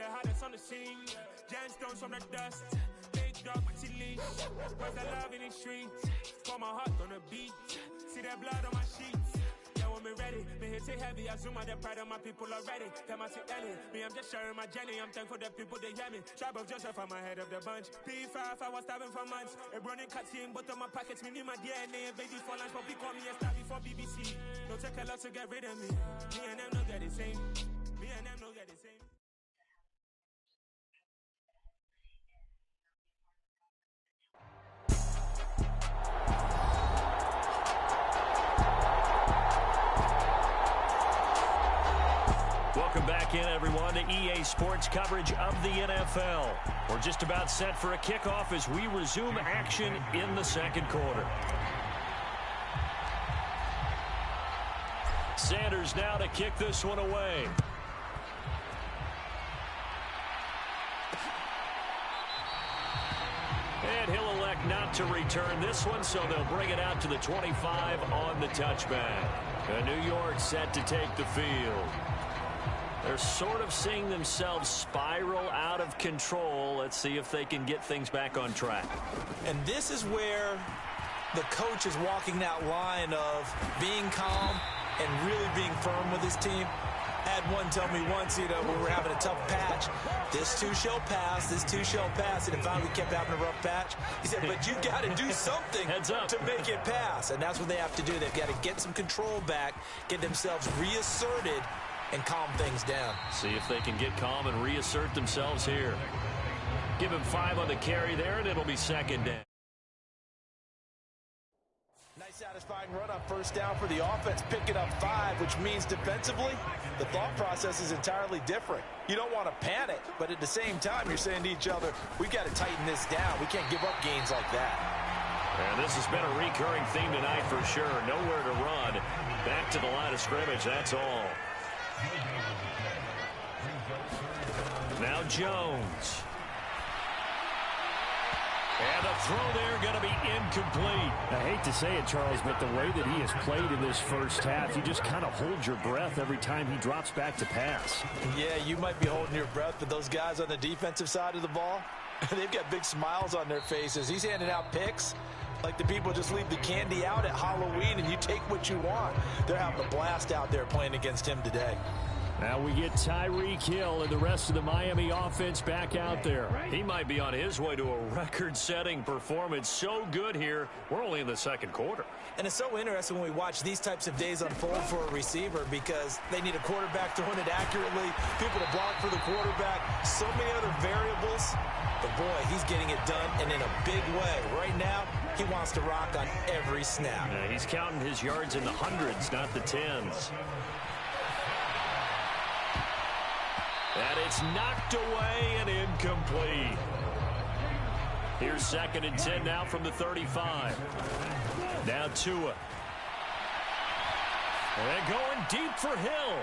the hottest on the scene. Gemstones from the dust. Big dog, she leash. Where's the love in the streets? Pour my heart on the beat. See that blood on my sheets. Yeah, when me ready, me hit it heavy. I zoom out the pride of my people already. Tell my Ellie, me I'm just sharing my journey. I'm thankful that people they hear me. Tribe of Joseph, I'm ahead of the bunch. P5, I was starving for months. A running cutscene, but on my pockets, me need my DNA. Baby for lunch, but we call me a star before BBC. Don't take a lot to get rid of me. Me and them no get the same. Me and them no get the same. Welcome back in, everyone, to EA Sports coverage of the NFL. We're just about set for a kickoff as we resume action in the second quarter. Sanders now to kick this one away. And he'll elect not to return this one, so they'll bring it out to the 25 on the touchback. And New York set to take the field. They're sort of seeing themselves spiral out of control. Let's see if they can get things back on track. And this is where the coach is walking that line of being calm and really being firm with his team. Had one tell me once, you know, when we were having a tough patch, this too shall pass, this too shall pass. And if finally we kept having a rough patch, he said, but you got to do something to make it pass. And that's what they have to do. They've got to get some control back, get themselves reasserted, and calm things down. See if they can get calm and reassert themselves here. Give him 5 on the carry there, and it'll be second down. Nice satisfying run on first down for the offense, picking up 5, which means defensively, the thought process is entirely different. You don't want to panic, but at the same time, you're saying to each other, we've got to tighten this down. We can't give up gains like that. And this has been a recurring theme tonight for sure. Nowhere to run. Back to the line of scrimmage, that's all. Now Jones. And the throw there going to be incomplete. I hate to say it, Charles, but the way that he has played in this first half, you just kind of hold your breath every time he drops back to pass. Yeah, you might be holding your breath, but those guys on the defensive side of the ball, they've got big smiles on their faces. He's handing out picks like the people just leave the candy out at Halloween and you take what you want. They're having a blast out there playing against him today. Now we get Tyreek Hill and the rest of the Miami offense back out there. He might be on his way to a record-setting performance. So good here. We're only in the second quarter. And it's so interesting when we watch these types of days unfold for a receiver because they need a quarterback throwing it accurately, people to block for the quarterback, so many other variables. But, boy, he's getting it done and in a big way. Right now, he wants to rock on every snap. Yeah, he's counting his yards in the hundreds, not the tens. And it's knocked away and incomplete. Here's 2nd and 10 now from the 35. Now Tua. And going deep for Hill.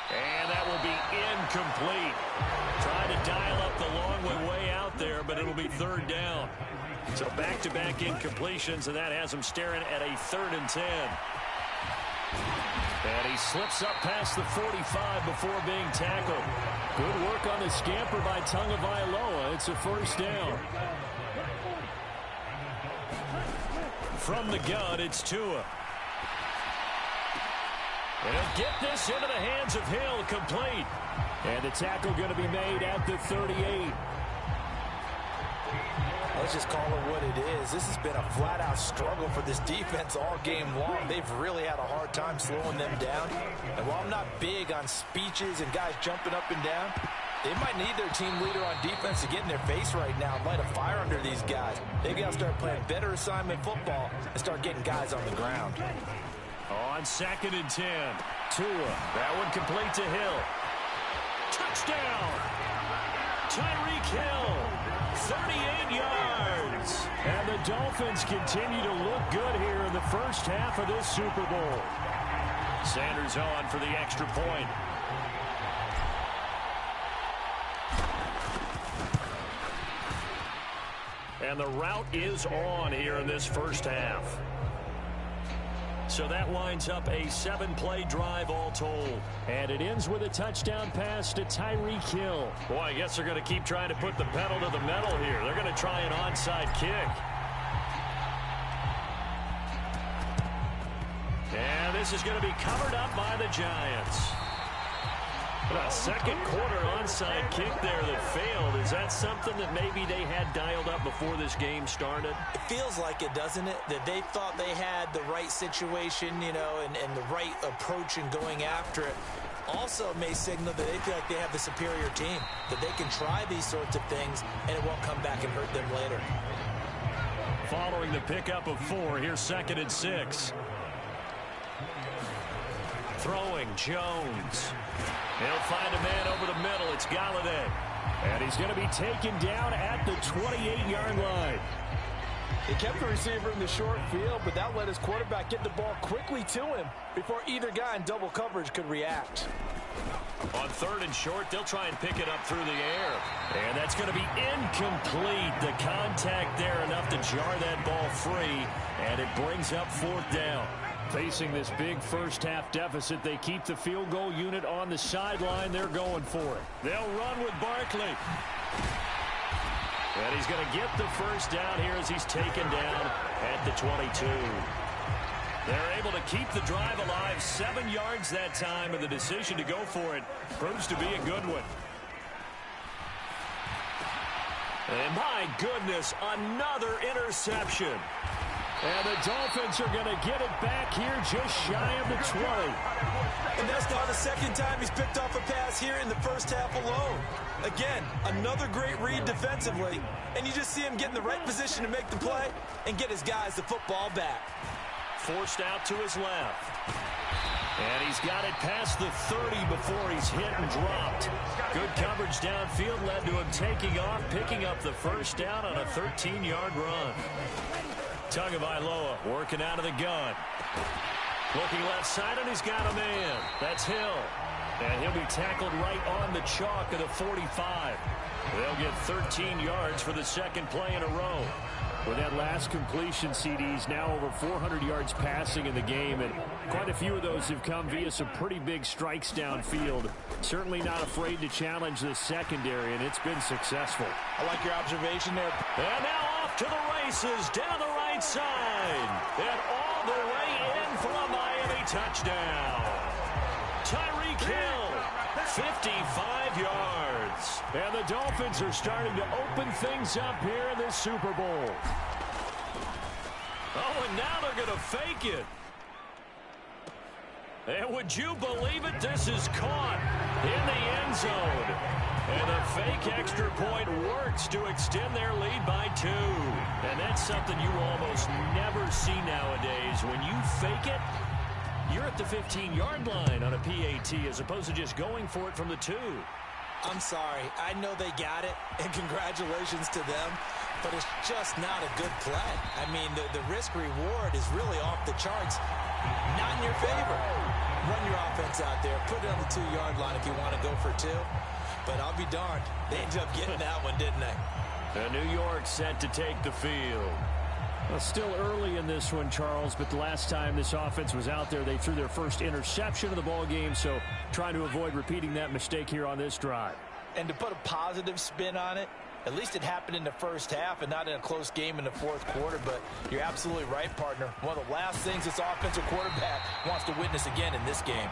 And that will be incomplete. Trying to dial up the long way out there, but it'll be 3rd down. So back-to-back incompletions, and that has him staring at a 3rd and 10. And he slips up past the 45 before being tackled. Good work on the scamper by Tagovailoa. It's a 1st down. From the gun, it's Tua. And he'll get this into the hands of Hill, complete. And the tackle going to be made at the 38. Let's just call it what it is. This has been a flat-out struggle for this defense all game long. They've really had a hard time slowing them down. And while I'm not big on speeches and guys jumping up and down, they might need their team leader on defense to get in their face right now and light a fire under these guys. They've got to start playing better assignment football and start getting guys on the ground. On 2nd and 10, Tua. That one complete to Hill. Touchdown! Tyreek Hill, 38 yards. And the Dolphins continue to look good here in the first half of this Super Bowl. Sanders on for the extra point. And the route is on here in this first half. So that winds up a 7-play drive all told. And it ends with a touchdown pass to Tyreek Hill. Boy, I guess they're going to keep trying to put the pedal to the metal here. They're going to try an onside kick. And this is going to be covered up by the Giants. A second quarter onside kick there that failed. Is that something that maybe they had dialed up before this game started? It feels like it, doesn't it? That they thought they had the right situation, you know, and the right approach in going after it. Also may signal that they feel like they have the superior team, that they can try these sorts of things and it won't come back and hurt them later. Following the pickup of 4, here's 2nd and 6. Throwing Jones. He'll find a man over the middle. It's Galladay. And he's going to be taken down at the 28-yard line. He kept the receiver in the short field, but that let his quarterback get the ball quickly to him before either guy in double coverage could react. On 3rd and short, they'll try and pick it up through the air. And that's going to be incomplete. The contact there enough to jar that ball free, and it brings up 4th down. Facing this big first-half deficit, they keep the field goal unit on the sideline. They're going for it. They'll run with Barkley. And he's going to get the first down here as he's taken down at the 22. They're able to keep the drive alive, 7 yards that time, and the decision to go for it proves to be a good one. And my goodness, another interception. And the Dolphins are going to get it back here just shy of the 20. And that's not the second time he's picked off a pass here in the first half alone. Again, another great read defensively, and you just see him get in the right position to make the play and get his guys the football back. Forced out to his left. And he's got it past the 30 before he's hit and dropped. Good coverage downfield led to him taking off, picking up the first down on a 13-yard run. Tagovailoa working out of the gun. Looking left side, and he's got a man. That's Hill. And he'll be tackled right on the chalk of the 45. They'll get 13 yards for the second play in a row. With that last completion, CD's now over 400 yards passing in the game, and quite a few of those have come via some pretty big strikes downfield. Certainly not afraid to challenge the secondary, and it's been successful. I like your observation there. And now off to the races down the right side. And all the way in for a Miami touchdown. Tyreek Hill, 55 yards. And the Dolphins are starting to open things up here in the Super Bowl. Oh, and now they're going to fake it. And would you believe it? This is caught in the end zone. And the fake extra point works to extend their lead by 2. And that's something you almost never see nowadays. When you fake it, you're at the 15-yard line on a PAT as opposed to just going for it from the 2. I'm sorry. I know they got it, and congratulations to them, but it's just not a good play. I mean, the risk-reward is really off the charts. Not in your favor. Run your offense out there. Put it on the 2-yard line if you want to go for 2. But I'll be darned. They ended up getting that one, didn't they? And New York set to take the field. Well, still early in this one, Charles, but the last time this offense was out there, they threw their first interception of the ball game, so trying to avoid repeating that mistake here on this drive. And to put a positive spin on it, at least it happened in the first half and not in a close game in the fourth quarter, but you're absolutely right, partner. One of the last things this offensive quarterback wants to witness again in this game.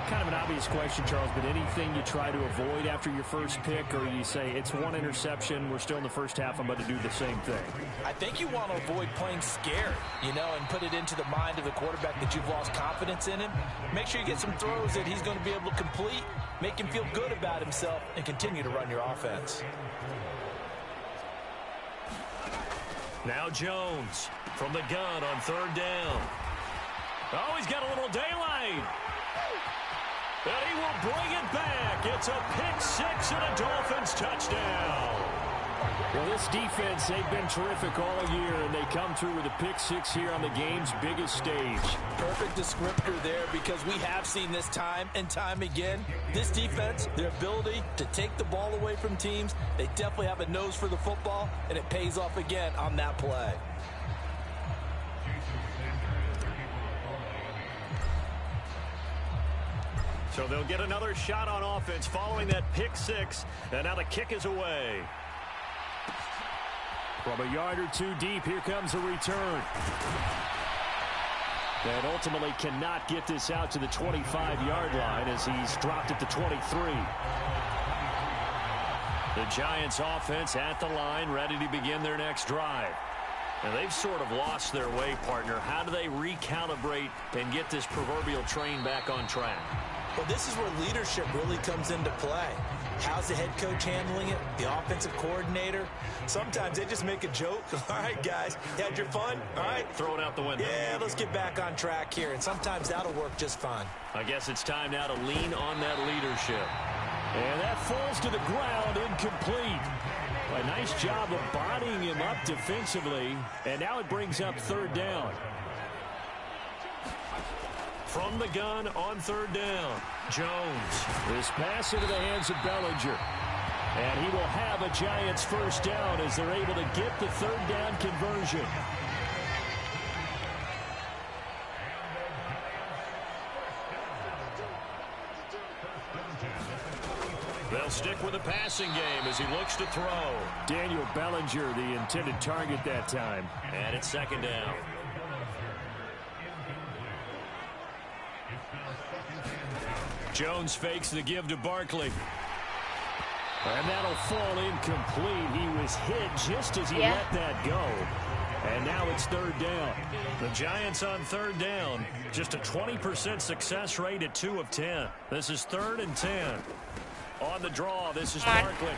Kind of an obvious question, Charles, but anything you try to avoid after your first pick, or you say it's one interception, we're still in the first half, I'm about to do the same thing? I think you want to avoid playing scared, you know, and put it into the mind of the quarterback that you've lost confidence in him. Make sure you get some throws that he's going to be able to complete, make him feel good about himself, and continue to run your offense. Now Jones from the gun on 3rd down. Oh, he's got a little daylight. And he will bring it back. It's a pick 6 and a Dolphins touchdown. Well, this defense, they've been terrific all year, and they come through with a pick 6 here on the game's biggest stage. Perfect descriptor there, because we have seen this time and time again. This defense, their ability to take the ball away from teams, they definitely have a nose for the football, and it pays off again on that play. So they'll get another shot on offense following that pick six. And now the kick is away. From a yard or two deep, here comes a return. And ultimately cannot get this out to the 25-yard line as he's dropped at the 23. The Giants offense at the line, ready to begin their next drive. And they've sort of lost their way, partner. How do they recalibrate and get this proverbial train back on track? Well, this is where leadership really comes into play. How's the head coach handling it? The offensive coordinator? Sometimes they just make a joke. All right, guys, you had your fun? All right. Throw it out the window. Yeah, let's get back on track here. And sometimes that'll work just fine. I guess it's time now to lean on that leadership. And that falls to the ground, incomplete. A nice job of bodying him up defensively. And now it brings up third down. From the gun on third down, Jones. This pass into the hands of Bellinger. And he will have a Giants first down as they're able to get the third down conversion. They'll stick with the passing game as he looks to throw. Daniel Bellinger, the intended target that time. And it's second down. Jones fakes the give to Barkley. And that'll fall incomplete. He was hit just as he let that go. And now it's third down. The Giants on third down. Just a 20% success rate at 2 of 10. This is 3rd and 10. On the draw, this is Barkley.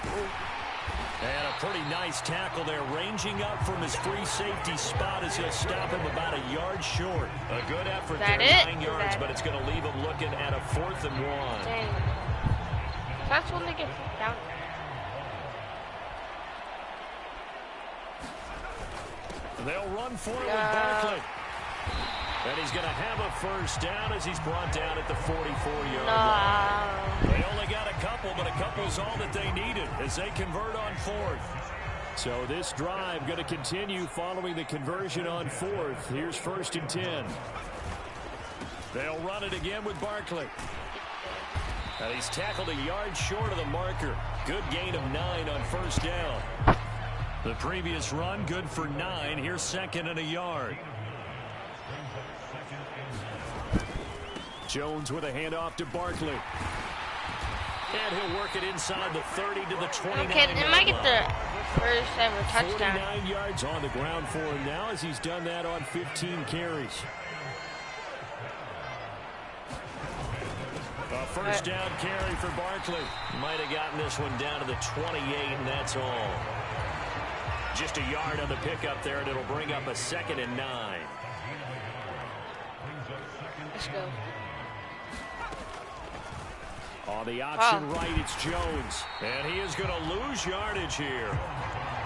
And a pretty nice tackle there, ranging up from his free safety spot as he'll stop him about a yard short. A good effort there, 9 yards, but it's going to leave him looking at a 4th and 1. Dang. That's when they get down. They'll run for it with Barkley. And he's going to have a first down as he's brought down at the 44-yard line. They only got a couple, but a couple's all that they needed as they convert on 4th. So this drive going to continue following the conversion on 4th. Here's 1st and 10. They'll run it again with Barkley. And he's tackled a yard short of the marker. Good gain of 9 on first down. The previous run, good for 9. Here's 2nd and a yard. Jones with a handoff to Barkley. And he'll work it inside the 30 to the 29. Okay, they might get the first ever touchdown. 49 yards on the ground for him now as he's done that on 15 carries. A first down carry for Barkley. Might have gotten this one down to the 28, and that's all. Just a yard on the pickup there, and it'll bring up a 2nd and 9. Let's go. On the option right, it's Jones. And he is going to lose yardage here.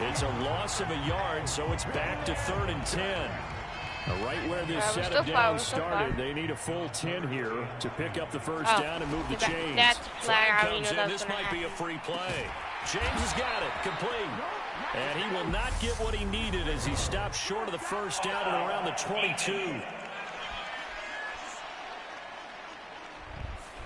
It's a loss of a yard, so it's back to 3rd and 10. Right where this set of downs started, they need a full 10 here to pick up the first down and move the chains. That's flag. Comes in. This might be a free play. James has got it, complete. And he will not get what he needed as he stopped short of the first down at around the 22.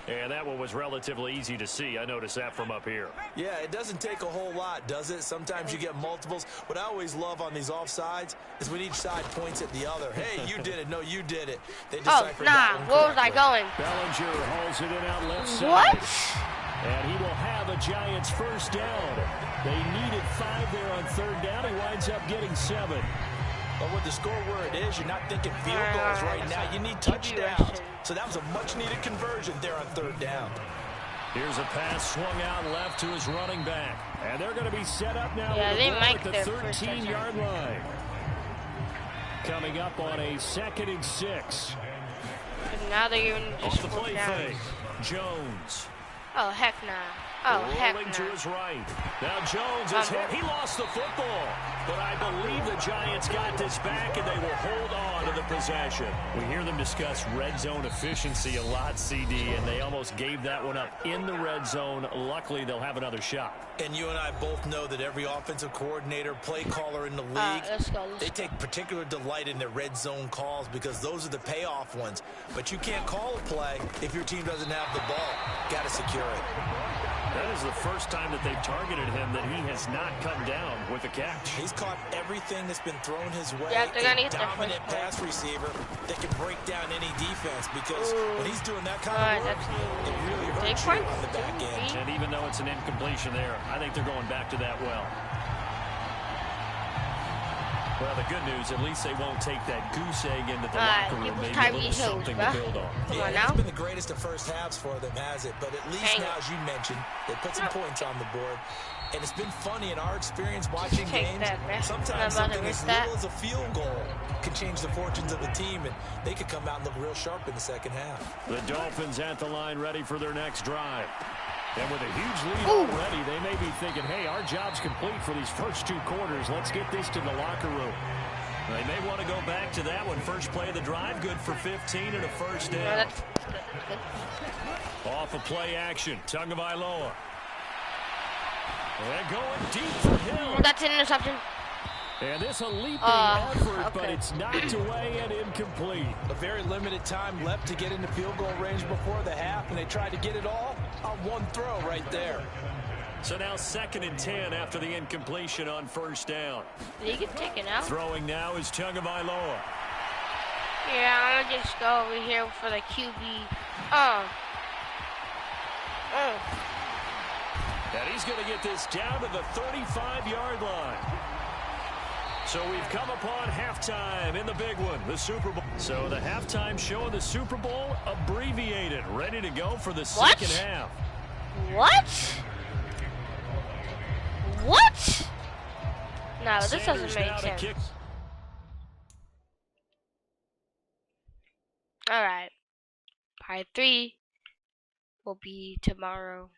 And that one was relatively easy to see. I noticed that from up here. Yeah, it doesn't take a whole lot, does it? Sometimes you get multiples. What I always love on these offsides is when each side points at the other. Hey, you did it. No, you did it. They decipher that one where was I going? Bellinger hauls it in out left side. What? And he will have a Giants first down. They needed 5 there on third down. He winds up getting 7. But with the score where it is, you're not thinking field goals right now. You need touchdowns. So that was a much-needed conversion there on third down. Here's a pass swung out left to his running back. And they're going to be set up now at the 13-yard line. Coming up on a 2nd and 6. And now they're giving just off the play fake. Jones. Oh, heck nah. Oh, heck Rolling to no. his right. Now Jones is hit. He lost the football. But I believe the Giants got this back, and they will hold on to the possession. We hear them discuss red zone efficiency a lot, CD, and they almost gave that one up in the red zone. Luckily, they'll have another shot. And you and I both know that every offensive coordinator, play caller in the league, they take particular delight in their red zone calls because those are the payoff ones. But you can't call a play if your team doesn't have the ball. Got to secure it. That is the first time that they've targeted him that he has not come down with a catch. He's caught everything that's been thrown his way. Yeah, they're gonna A get their dominant first pass receiver that can break down any defense because when he's doing that kind of work, it really hurts you on the back end. And even though it's an incompletion there, I think they're going back to that well. Well, the good news, at least they won't take that goose egg into the locker room. Maybe a little something to build on. Yeah, it's been the greatest of first halves for them, has it? But at least now, as you mentioned, they put some points on the board. And it's been funny in our experience watching games. Sometimes something as little as a field goal can change the fortunes of a team, and they could come out and look real sharp in the second half. The Dolphins at the line ready for their next drive. And with a huge lead already, they may be thinking, hey, our job's complete for these first 2 quarters. Let's get this to the locker room. They may want to go back to that one. First play of the drive, good for 15 and a first down. Off of play action, Tagovailoa. And going deep for Hill. That's an interception. And this a leaping effort, but it's knocked away and incomplete. A very limited time left to get into field goal range before the half, and they tried to get it all on one throw right there. So now 2nd and 10 after the incompletion on first down. Did he get taken out? Throwing now is Tagovailoa. Yeah, I'm gonna just go over here for the QB. And he's going to get this down to the 35-yard line. So we've come upon halftime in the big one, the Super Bowl. So the halftime show of the Super Bowl abbreviated, ready to go for the second half. What? What? No, this doesn't make sense. Alright. Part 3 will be tomorrow.